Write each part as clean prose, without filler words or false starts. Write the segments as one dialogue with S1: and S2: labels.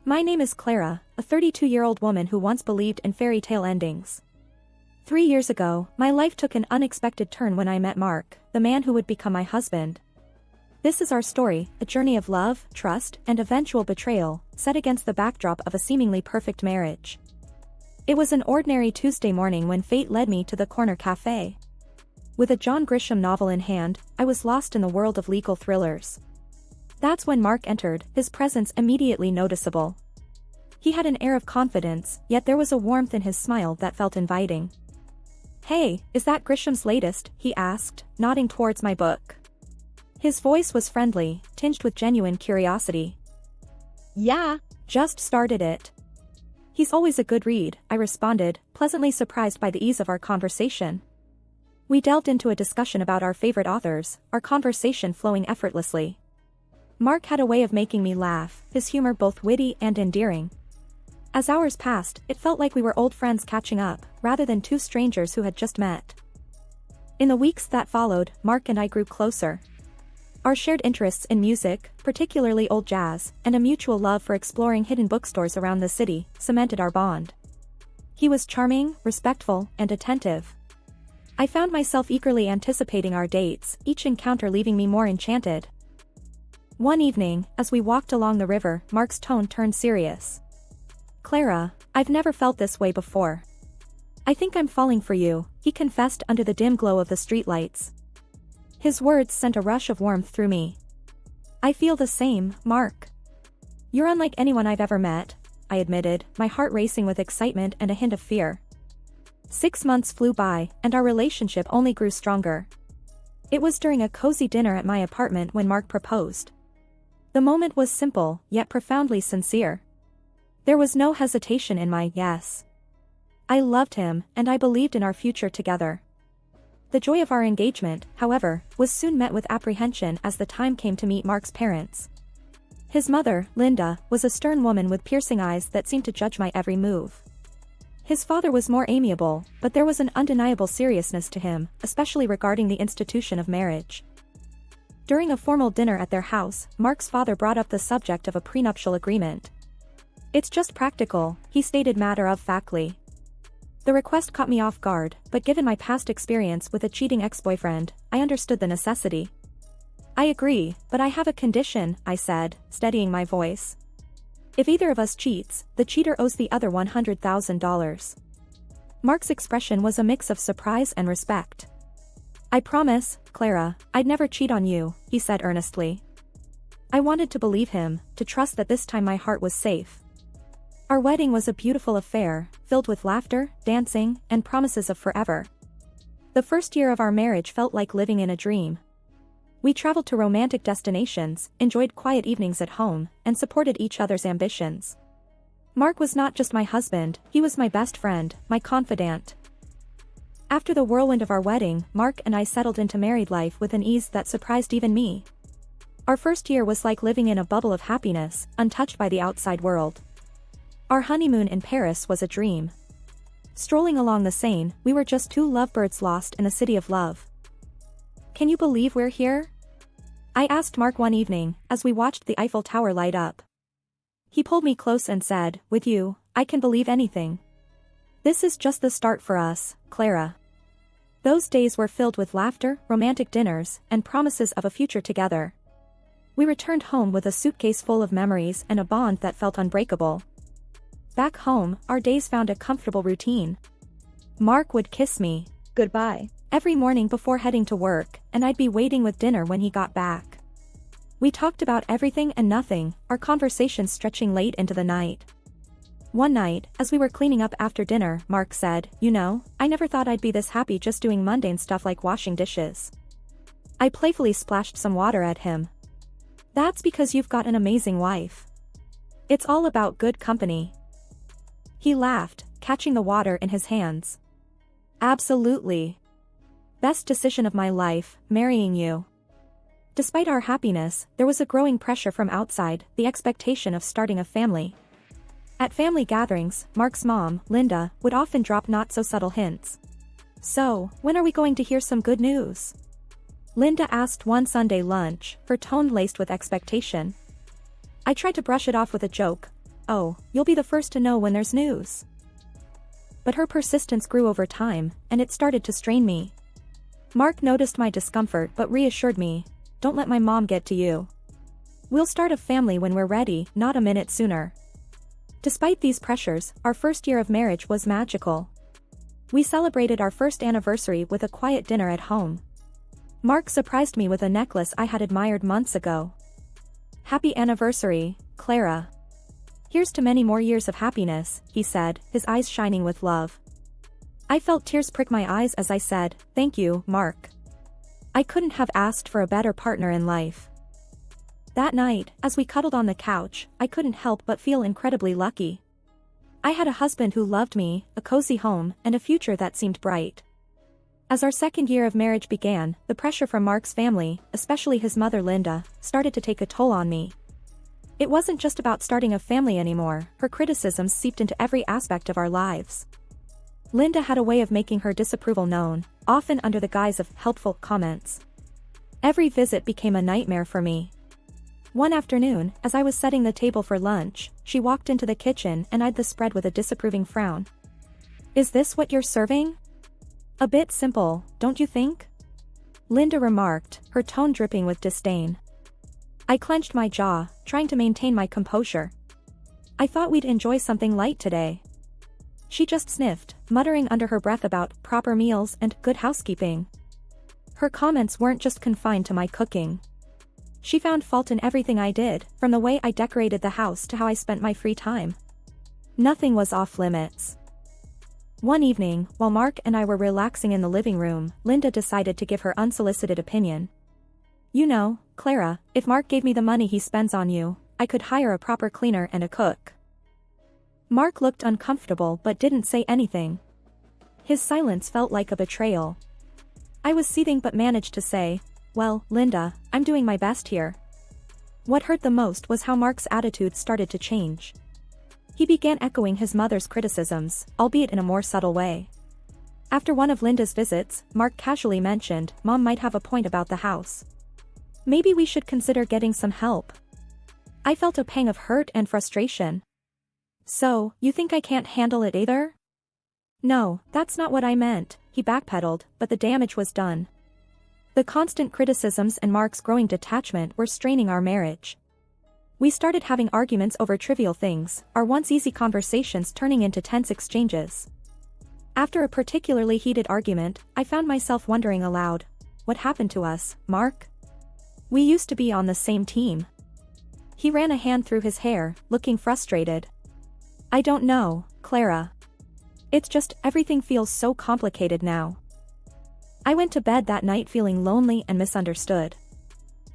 S1: My name is Clara, a 32-year-old woman who once believed in fairy tale endings. 3 years ago, my life took an unexpected turn when I met Mark, the man who would become my husband. This is our story, a journey of love, trust, and eventual betrayal, set against the backdrop of a seemingly perfect marriage. It was an ordinary Tuesday morning when fate led me to the corner cafe. With a John Grisham novel in hand, I was lost in the world of legal thrillers. That's when Mark entered, his presence immediately noticeable. He had an air of confidence, yet there was a warmth in his smile that felt inviting. "Hey, is that Grisham's latest?" he asked, nodding towards my book. His voice was friendly, tinged with genuine curiosity.
S2: "Yeah,
S1: just started it." "He's always a good read," I responded, pleasantly surprised by the ease of our conversation. We delved into a discussion about our favorite authors, our conversation flowing effortlessly. Mark had a way of making me laugh, his humor both witty and endearing. As hours passed, it felt like we were old friends catching up, rather than two strangers who had just met. In the weeks that followed, Mark and I grew closer. Our shared interests in music, particularly old jazz, and a mutual love for exploring hidden bookstores around the city, cemented our bond. He was charming, respectful, and attentive. I found myself eagerly anticipating our dates, each encounter leaving me more enchanted. One evening, as we walked along the river, Mark's tone turned serious. "Clara, I've never felt this way before. I think I'm falling for you," he confessed under the dim glow of the streetlights. His words sent a rush of warmth through me. "I feel the same, Mark. You're unlike anyone I've ever met," I admitted, my heart racing with excitement and a hint of fear. 6 months flew by, and our relationship only grew stronger. It was during a cozy dinner at my apartment when Mark proposed. The moment was simple, yet profoundly sincere. There was no hesitation in my yes. I loved him, and I believed in our future together. The joy of our engagement, however, was soon met with apprehension as the time came to meet Mark's parents. His mother, Linda, was a stern woman with piercing eyes that seemed to judge my every move. His father was more amiable, but there was an undeniable seriousness to him, especially regarding the institution of marriage. During a formal dinner at their house, Mark's father brought up the subject of a prenuptial agreement. "It's just practical," he stated matter-of-factly. The request caught me off guard, but given my past experience with a cheating ex-boyfriend, I understood the necessity. "I agree, but I have a condition," I said, steadying my voice. "If either of us cheats, the cheater owes the other $100,000. Mark's expression was a mix of surprise and respect. "I promise, Clara, I'd never cheat on you," he said earnestly. I wanted to believe him, to trust that this time my heart was safe. Our wedding was a beautiful affair, filled with laughter, dancing, and promises of forever. The first year of our marriage felt like living in a dream. We traveled to romantic destinations, enjoyed quiet evenings at home, and supported each other's ambitions. Mark was not just my husband, he was my best friend, my confidant. After the whirlwind of our wedding, Mark and I settled into married life with an ease that surprised even me. Our first year was like living in a bubble of happiness, untouched by the outside world. Our honeymoon in Paris was a dream. Strolling along the Seine, we were just two lovebirds lost in a city of love. "Can you believe we're here?" I asked Mark one evening, as we watched the Eiffel Tower light up. He pulled me close and said, "With you, I can believe anything. This is just the start for us, Clara." Those days were filled with laughter, romantic dinners, and promises of a future together. We returned home with a suitcase full of memories and a bond that felt unbreakable. Back home, our days found a comfortable routine. Mark would kiss me
S2: goodbye
S1: every morning before heading to work, and I'd be waiting with dinner when he got back. We talked about everything and nothing, our conversations stretching late into the night. One night, as we were cleaning up after dinner, Mark said, "You know, I never thought I'd be this happy just doing mundane stuff like washing dishes." I playfully splashed some water at him. "That's because you've got an amazing wife. It's all about good company." He laughed, catching the water in his hands. "Absolutely. Best decision of my life, marrying you." Despite our happiness, there was a growing pressure from outside, the expectation of starting a family. At family gatherings, Mark's mom, Linda, would often drop not-so-subtle hints. "So, when are we going to hear some good news?" Linda asked one Sunday lunch, her tone laced with expectation. I tried to brush it off with a joke. "Oh, you'll be the first to know when there's news." But her persistence grew over time, and it started to strain me. Mark noticed my discomfort but reassured me, "Don't let my mom get to you. We'll start a family when we're ready, not a minute sooner." Despite these pressures, our first year of marriage was magical. We celebrated our first anniversary with a quiet dinner at home. Mark surprised me with a necklace I had admired months ago. "Happy anniversary, Clara. Here's to many more years of happiness," he said, his eyes shining with love. I felt tears prick my eyes as I said, "Thank you, Mark. I couldn't have asked for a better partner in life." That night, as we cuddled on the couch, I couldn't help but feel incredibly lucky. I had a husband who loved me, a cozy home, and a future that seemed bright. As our second year of marriage began, the pressure from Mark's family, especially his mother Linda, started to take a toll on me. It wasn't just about starting a family anymore, her criticisms seeped into every aspect of our lives. Linda had a way of making her disapproval known, often under the guise of helpful comments. Every visit became a nightmare for me. One afternoon, as I was setting the table for lunch, she walked into the kitchen and eyed the spread with a disapproving frown. "Is this what you're serving? A bit simple, don't you think?" Linda remarked, her tone dripping with disdain. I clenched my jaw, trying to maintain my composure. "I thought we'd enjoy something light today." She just sniffed, muttering under her breath about proper meals and good housekeeping. Her comments weren't just confined to my cooking. She found fault in everything I did, from the way I decorated the house to how I spent my free time. Nothing was off limits. One evening, while Mark and I were relaxing in the living room, Linda decided to give her unsolicited opinion. "You know, Clara, if Mark gave me the money he spends on you, I could hire a proper cleaner and a cook." Mark looked uncomfortable but didn't say anything. His silence felt like a betrayal. I was seething but managed to say, "Well, Linda, I'm doing my best here." What hurt the most was how Mark's attitude started to change. He began echoing his mother's criticisms, albeit in a more subtle way. After one of Linda's visits, Mark casually mentioned, "Mom might have a point about the house. Maybe we should consider getting some help." I felt a pang of hurt and frustration. "So, you think I can't handle it either?" "No, that's not what I meant," he backpedaled, but the damage was done. The constant criticisms and Mark's growing detachment were straining our marriage. We started having arguments over trivial things, our once easy conversations turning into tense exchanges. After a particularly heated argument, I found myself wondering aloud, "What happened to us, Mark? We used to be on the same team." He ran a hand through his hair, looking frustrated. "I don't know, Clara. It's just everything feels so complicated now." I went to bed that night feeling lonely and misunderstood.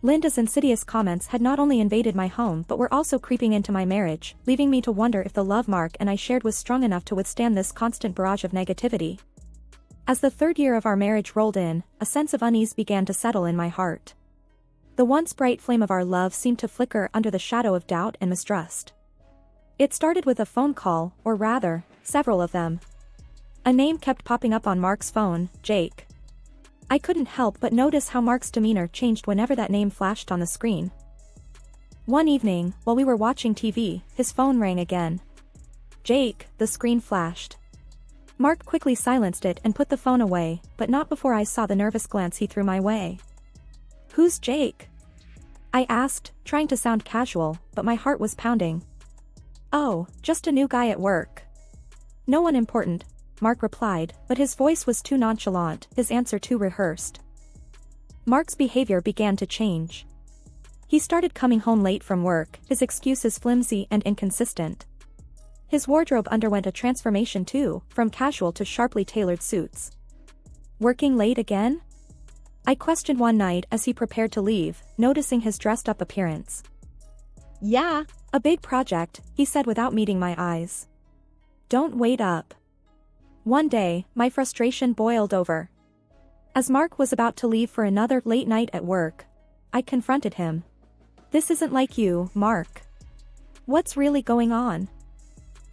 S1: Linda's insidious comments had not only invaded my home but were also creeping into my marriage, leaving me to wonder if the love Mark and I shared was strong enough to withstand this constant barrage of negativity. As the third year of our marriage rolled in, a sense of unease began to settle in my heart. The once bright flame of our love seemed to flicker under the shadow of doubt and mistrust. It started with a phone call, or rather, several of them. A name kept popping up on Mark's phone, Jake. I couldn't help but notice how Mark's demeanor changed whenever that name flashed on the screen. One evening, while we were watching TV, his phone rang again. "Jake," the screen flashed. Mark quickly silenced it and put the phone away, but not before I saw the nervous glance he threw my way. "Who's Jake?" I asked, trying to sound casual, but my heart was pounding. "Oh, just a new guy at work. No one important," Mark replied, but his voice was too nonchalant, his answer too rehearsed. Mark's behavior began to change. He started coming home late from work, his excuses flimsy and inconsistent. His wardrobe underwent a transformation too, from casual to sharply tailored suits. "Working late again?" I questioned one night as he prepared to leave, noticing his dressed-up appearance.
S2: Yeah.
S1: "A big project," he said without meeting my eyes. "Don't wait up." One day, my frustration boiled over. As Mark was about to leave for another late night at work, I confronted him. "This isn't like you, Mark. What's really going on?"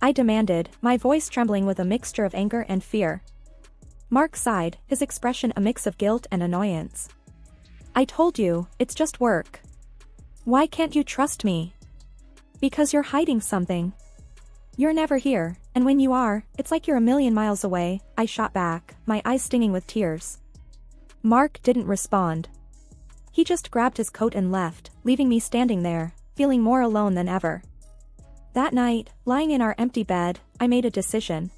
S1: I demanded, my voice trembling with a mixture of anger and fear. Mark sighed, his expression a mix of guilt and annoyance. "I told you, it's just work. Why can't you trust me?" "Because you're hiding something." You're never here, and when you are, it's like you're a million miles away, I shot back, my eyes stinging with tears. Mark didn't respond. He just grabbed his coat and left, leaving me standing there, feeling more alone than ever. That night, lying in our empty bed, I made a decision.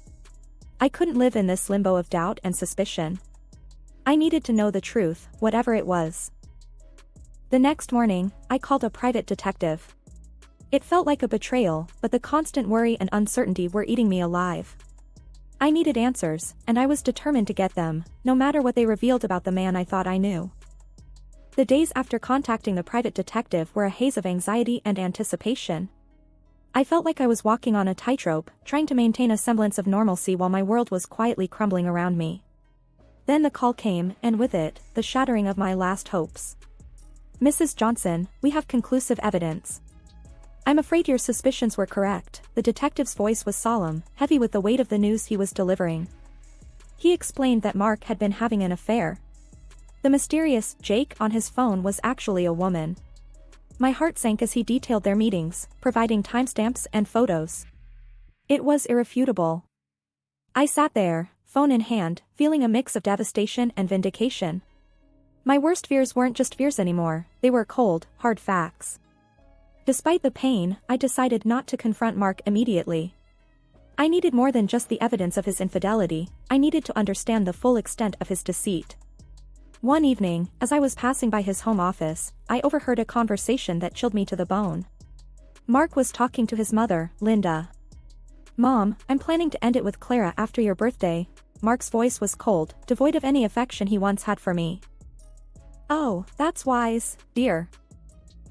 S1: I couldn't live in this limbo of doubt and suspicion. I needed to know the truth, whatever it was. The next morning, I called a private detective. It felt like a betrayal, but the constant worry and uncertainty were eating me alive. I needed answers, and I was determined to get them, no matter what they revealed about the man I thought I knew. The days after contacting the private detective were a haze of anxiety and anticipation. I felt like I was walking on a tightrope, trying to maintain a semblance of normalcy while my world was quietly crumbling around me. Then the call came, and with it, the shattering of my last hopes. Mrs. Johnson, we have conclusive evidence. I'm afraid your suspicions were correct. The detective's voice was solemn, heavy with the weight of the news he was delivering. He explained that Mark had been having an affair. The mysterious Jake on his phone was actually a woman. My heart sank as he detailed their meetings, providing timestamps and photos. It was irrefutable. I sat there, phone in hand, feeling a mix of devastation and vindication. My worst fears weren't just fears anymore, they were cold, hard facts. Despite the pain, I decided not to confront Mark immediately. I needed more than just the evidence of his infidelity, I needed to understand the full extent of his deceit. One evening, as I was passing by his home office, I overheard a conversation that chilled me to the bone. Mark was talking to his mother, Linda. "Mom, I'm planning to end it with Clara after your birthday." Mark's voice was cold, devoid of any affection he once had for me. "Oh, that's wise, dear.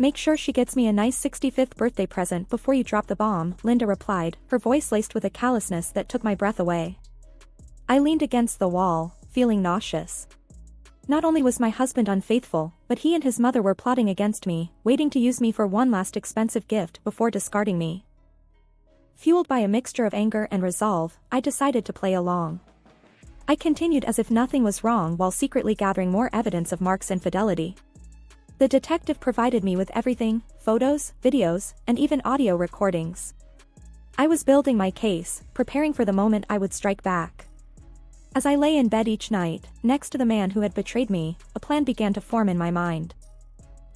S1: Make sure she gets me a nice 65th birthday present before you drop the bomb," Linda replied, her voice laced with a callousness that took my breath away. I leaned against the wall, feeling nauseous. Not only was my husband unfaithful, but he and his mother were plotting against me, waiting to use me for one last expensive gift before discarding me. Fueled by a mixture of anger and resolve, I decided to play along. I continued as if nothing was wrong while secretly gathering more evidence of Mark's infidelity. The detective provided me with everything: photos, videos, and even audio recordings. I was building my case, preparing for the moment I would strike back. As I lay in bed each night, next to the man who had betrayed me, a plan began to form in my mind.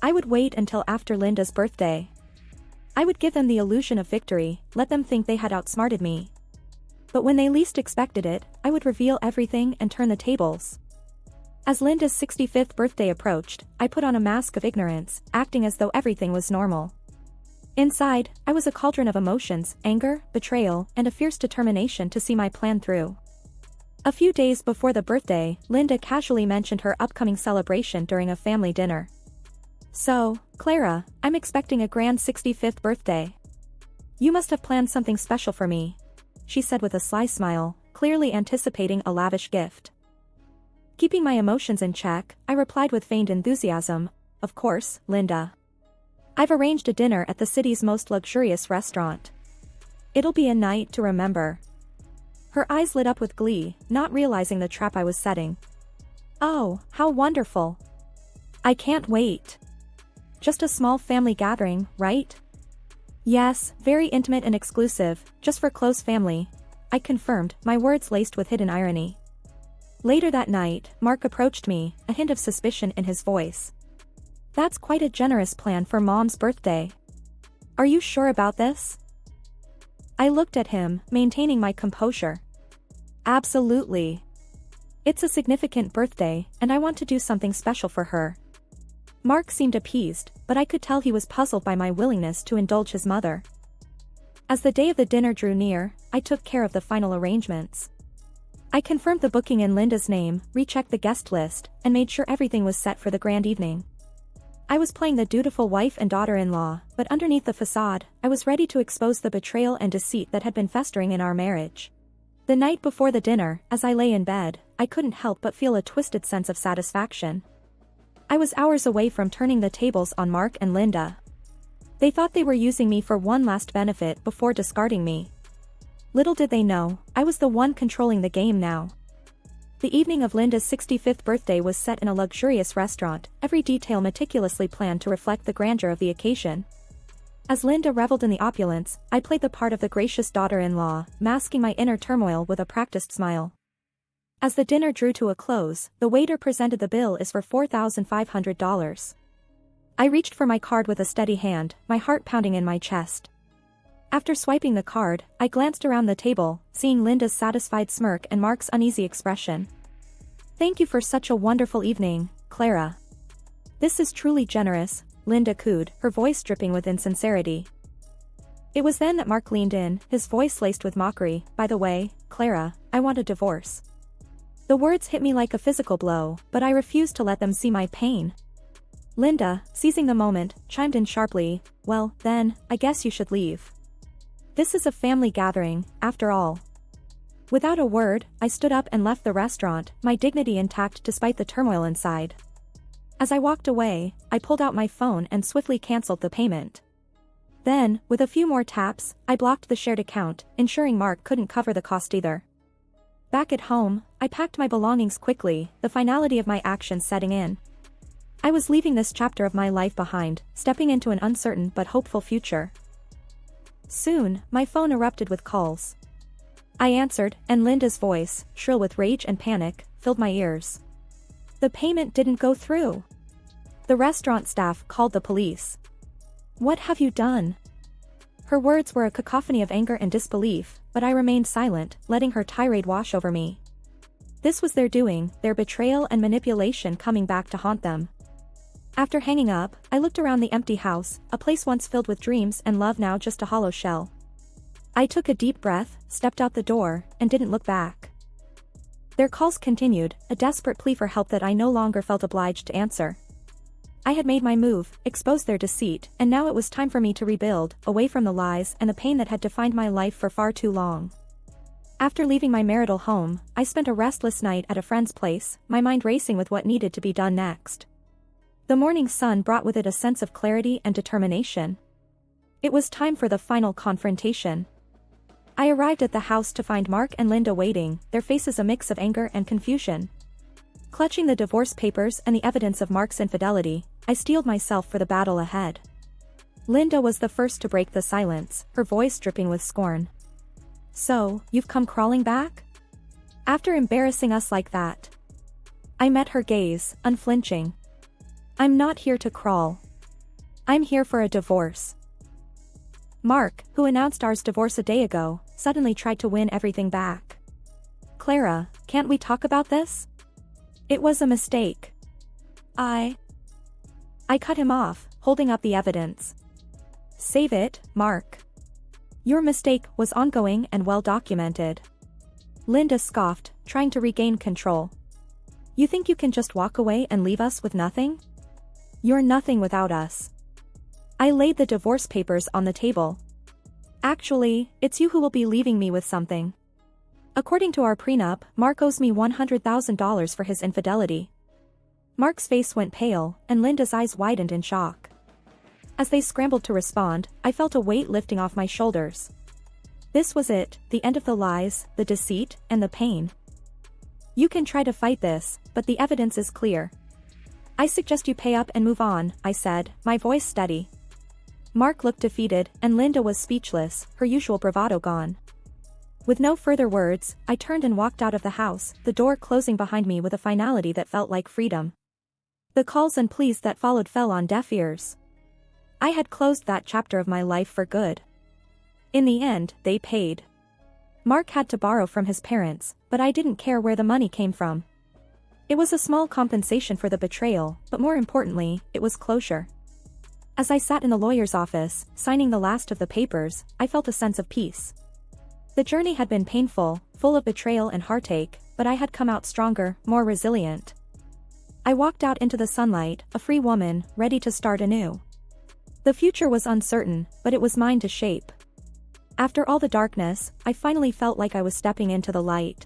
S1: I would wait until after Linda's birthday. I would give them the illusion of victory, let them think they had outsmarted me. But when they least expected it, I would reveal everything and turn the tables. As Linda's 65th birthday approached, I put on a mask of ignorance, acting as though everything was normal. Inside, I was a cauldron of emotions: anger, betrayal, and a fierce determination to see my plan through. A few days before the birthday, Linda casually mentioned her upcoming celebration during a family dinner. "So, Clara, I'm expecting a grand 65th birthday. You must have planned something special for me," she said with a sly smile, clearly anticipating a lavish gift. Keeping my emotions in check, I replied with feigned enthusiasm, "Of course, Linda. I've arranged a dinner at the city's most luxurious restaurant. It'll be a night to remember." Her eyes lit up with glee, not realizing the trap I was setting. "Oh, how wonderful. I can't wait. Just a small family gathering, right?" "Yes, very intimate and exclusive, just for close family," I confirmed, my words laced with hidden irony. Later that night, Mark approached me, a hint of suspicion in his voice. "That's quite a generous plan for Mom's birthday. Are you sure about this?" I looked at him, maintaining my composure. "Absolutely. It's a significant birthday, and I want to do something special for her." Mark seemed appeased, but I could tell he was puzzled by my willingness to indulge his mother. As the day of the dinner drew near, I took care of the final arrangements. I confirmed the booking in Linda's name, rechecked the guest list, and made sure everything was set for the grand evening. I was playing the dutiful wife and daughter-in-law, but underneath the facade, I was ready to expose the betrayal and deceit that had been festering in our marriage. The night before the dinner, as I lay in bed, I couldn't help but feel a twisted sense of satisfaction. I was hours away from turning the tables on Mark and Linda. They thought they were using me for one last benefit before discarding me. Little did they know, I was the one controlling the game now. The evening of Linda's 65th birthday was set in a luxurious restaurant, every detail meticulously planned to reflect the grandeur of the occasion. As Linda reveled in the opulence, I played the part of the gracious daughter-in-law, masking my inner turmoil with a practiced smile. As the dinner drew to a close, the waiter presented the bill is for $4,500. I reached for my card with a steady hand, my heart pounding in my chest. After swiping the card, I glanced around the table, seeing Linda's satisfied smirk and Mark's uneasy expression. "Thank you for such a wonderful evening, Clara." "This is truly generous," Linda cooed, her voice dripping with insincerity. It was then that Mark leaned in, his voice laced with mockery. "By the way, Clara, I want a divorce." The words hit me like a physical blow, but I refused to let them see my pain. Linda, seizing the moment, chimed in sharply, "Well, then, I guess you should leave. This is a family gathering, after all." Without a word, I stood up and left the restaurant, my dignity intact despite the turmoil inside. As I walked away, I pulled out my phone and swiftly canceled the payment. Then, with a few more taps, I blocked the shared account, ensuring Mark couldn't cover the cost either. Back at home, I packed my belongings quickly, the finality of my actions setting in. I was leaving this chapter of my life behind, stepping into an uncertain but hopeful future. Soon, my phone erupted with calls. I answered, and Linda's voice, shrill with rage and panic, filled my ears. The payment didn't go through. The restaurant staff called the police. "What have you done?" Her words were a cacophony of anger and disbelief, but I remained silent, letting her tirade wash over me. This was their doing, their betrayal and manipulation coming back to haunt them. After hanging up, I looked around the empty house, a place once filled with dreams and love now just a hollow shell. I took a deep breath, stepped out the door, and didn't look back. Their calls continued, a desperate plea for help that I no longer felt obliged to answer. I had made my move, exposed their deceit, and now it was time for me to rebuild, away from the lies and the pain that had defined my life for far too long. After leaving my marital home, I spent a restless night at a friend's place, my mind racing with what needed to be done next. The morning sun brought with it a sense of clarity and determination. It was time for the final confrontation. I arrived at the house to find Mark and Linda waiting, their faces a mix of anger and confusion. Clutching the divorce papers and the evidence of Mark's infidelity, I steeled myself for the battle ahead. Linda was the first to break the silence, her voice dripping with scorn. "So, you've come crawling back? After embarrassing us like that?" I met her gaze, unflinching. "I'm not here to crawl. I'm here for a divorce." Mark, who announced our divorce a day ago, suddenly tried to win everything back. "Clara, can't we talk about this? It was a mistake." I cut him off, holding up the evidence. "Save it, Mark. Your mistake was ongoing and well documented." Linda scoffed, trying to regain control. "You think you can just walk away and leave us with nothing? You're nothing without us." I laid the divorce papers on the table. "Actually, it's you who will be leaving me with something. According to our prenup, Mark owes me $100,000 for his infidelity." Mark's face went pale, and Linda's eyes widened in shock. As they scrambled to respond, I felt a weight lifting off my shoulders. This was it, the end of the lies, the deceit, and the pain. "You can try to fight this, but the evidence is clear. I suggest you pay up and move on," I said, my voice steady. Mark looked defeated, and Linda was speechless, her usual bravado gone. With no further words, I turned and walked out of the house, the door closing behind me with a finality that felt like freedom. The calls and pleas that followed fell on deaf ears. I had closed that chapter of my life for good. In the end, they paid. Mark had to borrow from his parents, but I didn't care where the money came from. It was a small compensation for the betrayal, but more importantly, it was closure. As I sat in the lawyer's office, signing the last of the papers, I felt a sense of peace. The journey had been painful, full of betrayal and heartache, but I had come out stronger, more resilient. I walked out into the sunlight, a free woman, ready to start anew. The future was uncertain, but it was mine to shape. After all the darkness, I finally felt like I was stepping into the light.